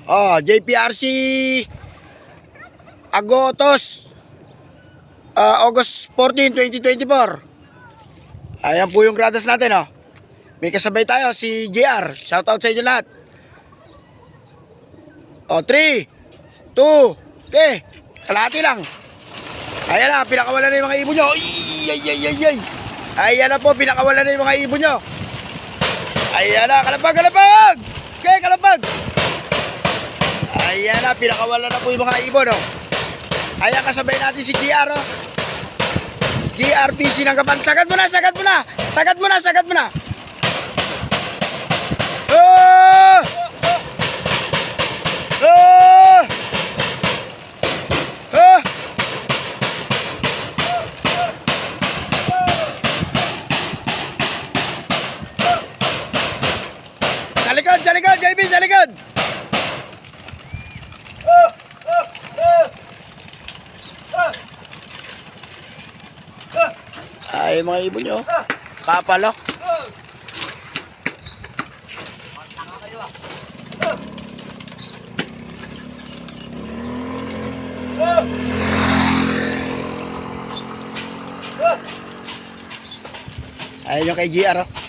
Oh, JPRC Agotos, August 14, 2024. Ayan po yung gradas natin, oh. May kasabay tayo, si JR. Shoutout sa inyo lahat. O, 3, 2, okay. Kalahati lang. Ayan na, pinakawalan na yung mga ibon nyo. Ay. Ayan na po, pinakawalan na yung mga ibon nyo. Ayan na, kalapag. Okay, kalapag. Ayan na, pinakawalan na po yung mga ibon, oh. Ayan, kasabay natin si JR, oh. JRPC ng Gapan. Sagat mo na. Oh! Oh! Oh! Sa likod, JB, sa likod. Ay, mga ibon nyo. Kapalo. Ayun yung kay JR, oh.